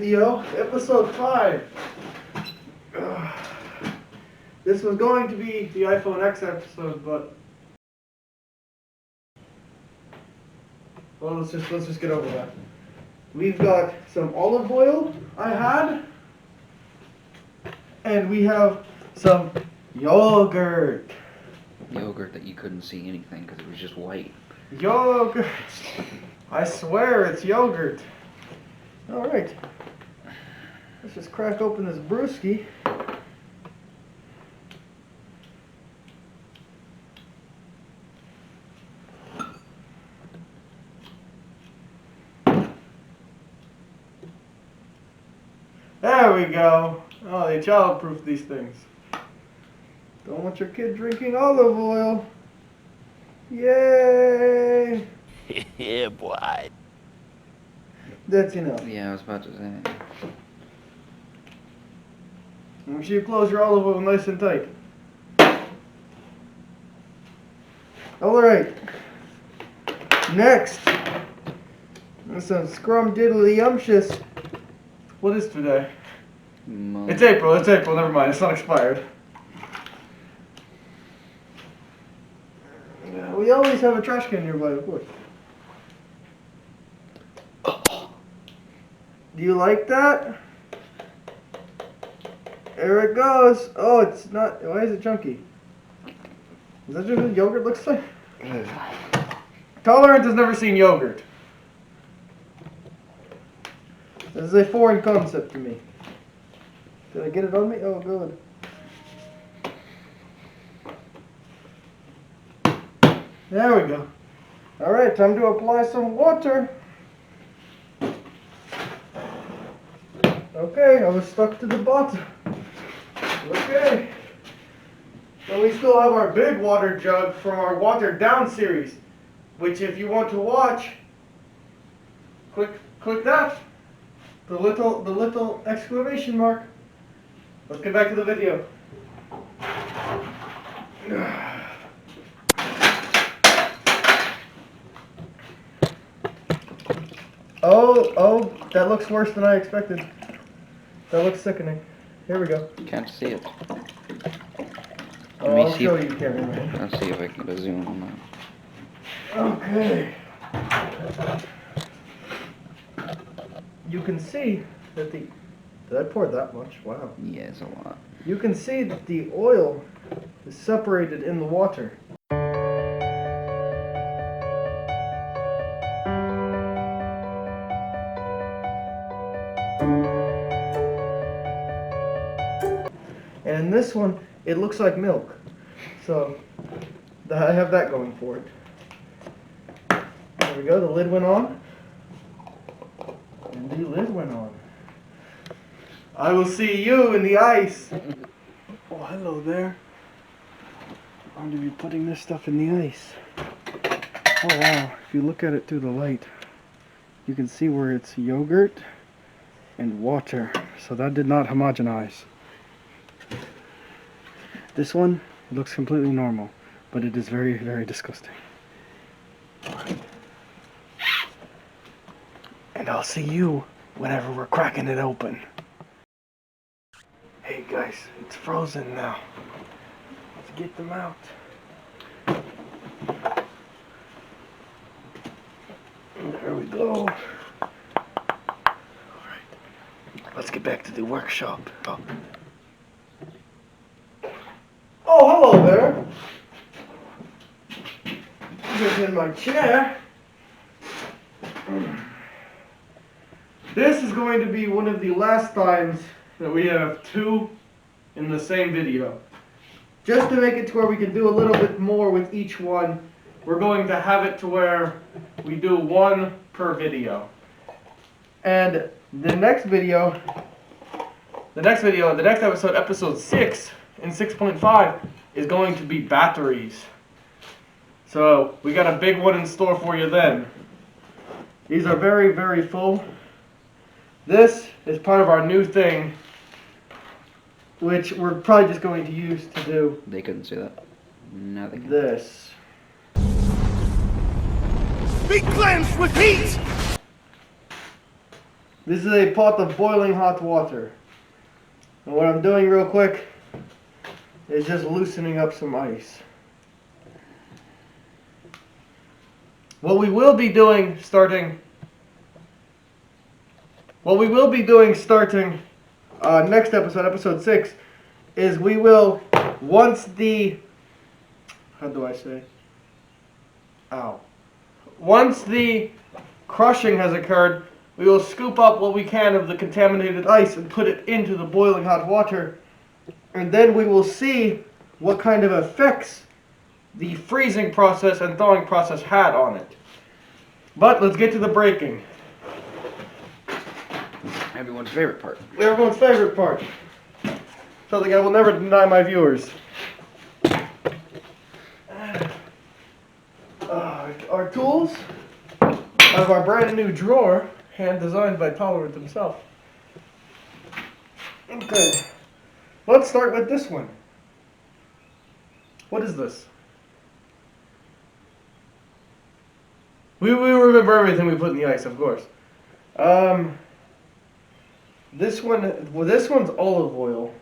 video, episode 5. This was going to be the iPhone X episode, but well, let's just get over that. We've got some olive oil I had, and we have some yogurt. Yogurt that you couldn't see anything because it was just white. Yogurt. I swear it's yogurt. Alright. Let's just crack open this brewski. There we go. Oh, they childproof these things. Don't want your kid drinking olive oil. Yay! Yeah, boy. That's enough. Yeah, I was about to say. Make sure you close your olive oil nice and tight. Alright. Next. Some scrumdiddlyumptious. What is today? It's April, never mind, it's not expired. Yeah, we always have a trash can nearby, of course. Do you like that? There it goes. Oh, it's not. Why is it chunky? Is that just what yogurt looks like? Tolerant has never seen yogurt. This is a foreign concept to me. Did I get it on me? Oh, good. There we go. Alright, time to apply some water. Okay, I was stuck to the bottom. Okay. So we still have our big water jug from our watered down series, which if you want to watch, click that. The little exclamation mark. Let's get back to the video. Oh, that looks worse than I expected. That looks sickening. Here we go. Can't see it. Oh, I'll show you, cameraman. Let's see if I can get a zoom on that. Okay. You can see that the... Did I pour that much? Wow. Yeah, it's a lot. You can see that the oil is separated in the water. And in this one, it looks like milk. So, I have that going for it. There we go, the lid went on. And the lid went on. I will see you in the ice. Oh, hello there. I'm going to be putting this stuff in the ice. Oh wow, if you look at it through the light, you can see where it's yogurt and water. So that did not homogenize. This one looks completely normal, but it is very, very disgusting. Alright. And I'll see you whenever we're cracking it open. Hey guys, it's frozen now. Let's get them out. There we go. Alright, let's get back to the workshop. Oh, hello there. Just in my chair. This is going to be one of the last times that we have two in the same video. Just to make it to where we can do a little bit more with each one, we're going to have it to where we do one per video. And the next episode, episode 6 and 6.5, is going to be batteries. So we got a big one in store for you then. These are very, very full. This is part of our new thing, which we're probably just going to use to do. They couldn't see that. Now they can. This. Be cleansed with heat! This is a pot of boiling hot water. And what I'm doing real quick is just loosening up some ice. What we will be doing starting next episode, episode 6, is we will, once the, once the crushing has occurred, we will scoop up what we can of the contaminated ice and put it into the boiling hot water. And then we will see what kind of effects the freezing process and thawing process had on it. But let's get to the breaking. Everyone's favorite part. Everyone's favorite part. Something I will never deny my viewers. Our tools out of our brand new drawer, hand designed by Tolerant himself. Okay, let's start with this one. What is this? We remember everything we put in the ice, of course. This one's olive oil.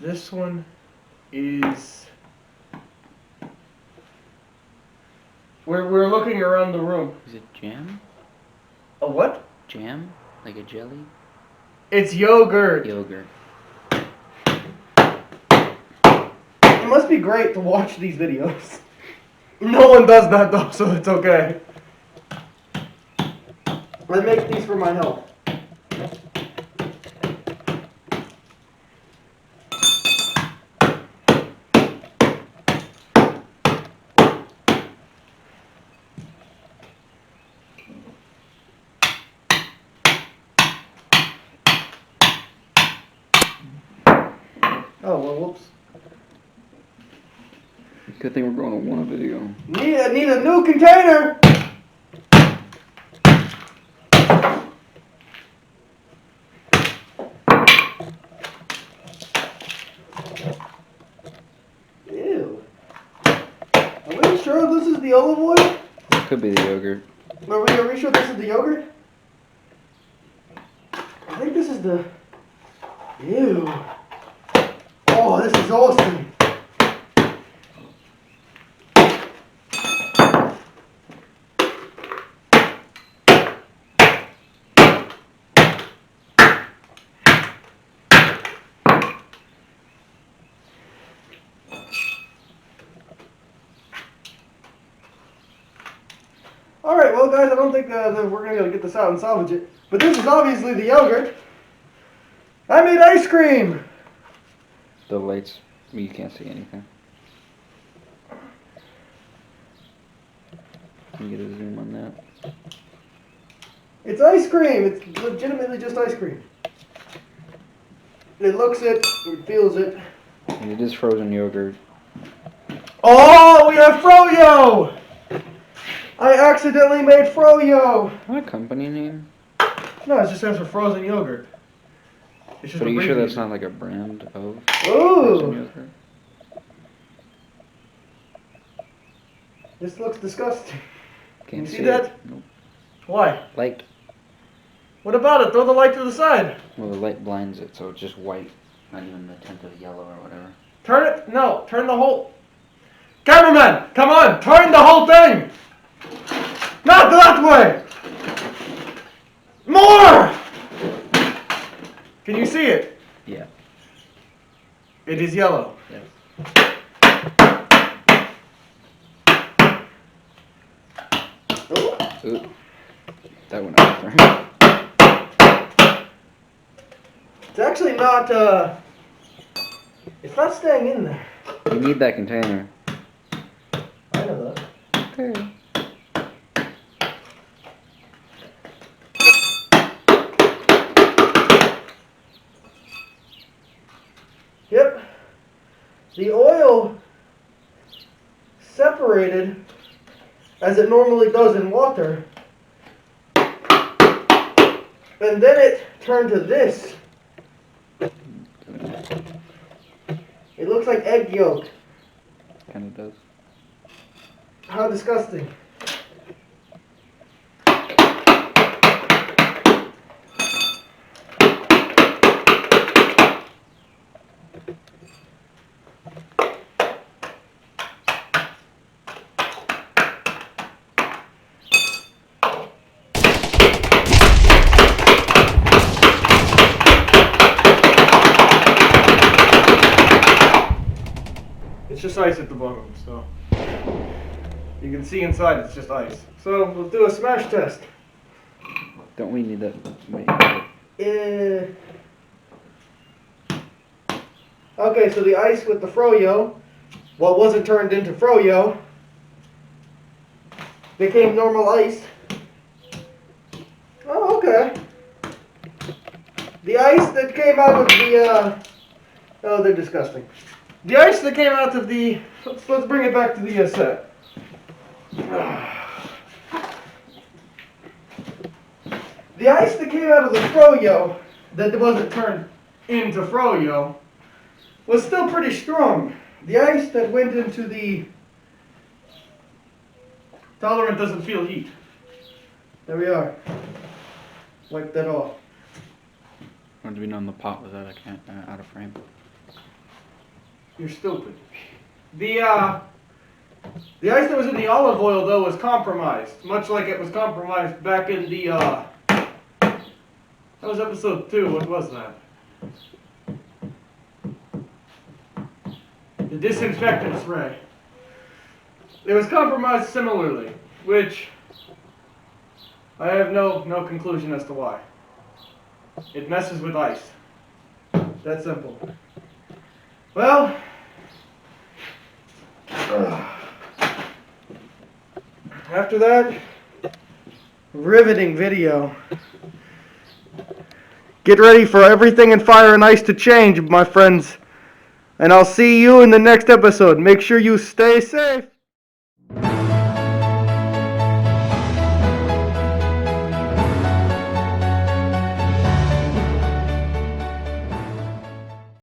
This one is. We're looking around the room. Is it jam? A what? Jam? Like a jelly? It's yogurt. Yogurt. It must be great to watch these videos. No one does that though, so it's okay. I make these for my health. Oh, well, whoops. Good thing we're going to one video. Need a new container! Ew. Are we sure this is the olive oil? Could be the yogurt. Are we sure this is the yogurt? I think this is the... Ew. Oh, this is awesome. Alright, well guys, I don't think that we're going to be able to get this out and salvage it. But this is obviously the yogurt. I made ice cream! The lights, you can't see anything. Can you get a zoom on that? It's ice cream! It's legitimately just ice cream. It looks it feels it. And it is frozen yogurt. Oh, we have Froyo! I accidentally made Froyo! What company name? No, it just stands for frozen yogurt. It's just But are you sure abbreviated. that's not like a brand of frozen Ooh! yogurt? This looks disgusting. Can't You see it. that? Nope. Why? Light. What about it? Throw the light to the side. Well, the light blinds it, so it's just white. Not even the tint of yellow or whatever. Turn it. No, turn the whole... Cameraman, come on, turn the whole thing! Not that way! More! Can you see it? Yeah. It is yellow. Yes. Oh. Ooh. That went out there. It's actually not, it's not staying in there. You need that container. I know that. Okay. Yep. The oil separated as it normally does in water. And then it turned to this. It looks like egg yolk. Kind of does. How disgusting. just ice at the bottom, so you can see inside it's just ice. So we'll do a smash test. Don't we need that? Wait. Okay, so the ice with the Froyo, what wasn't turned into Froyo, became normal ice. Oh, okay. The ice that came out of the, oh, they're disgusting. The ice that came out of the, let's bring it back to the set. The ice that came out of the Froyo, that wasn't turned into Froyo, was still pretty strong. The ice that went into the tolerant doesn't feel heat. There we are. Wipe that off. Wanted to be known the pot was out of frame. You're stupid. The ice that was in the olive oil, though, was compromised. Much like it was compromised back in the, that was episode 2. What was that? The disinfectant spray. It was compromised similarly, which I have no conclusion as to why. It messes with ice. That simple. Well, after that riveting video, get ready for everything in Fire and Ice to change, my friends. And I'll see you in the next episode. Make sure you stay safe.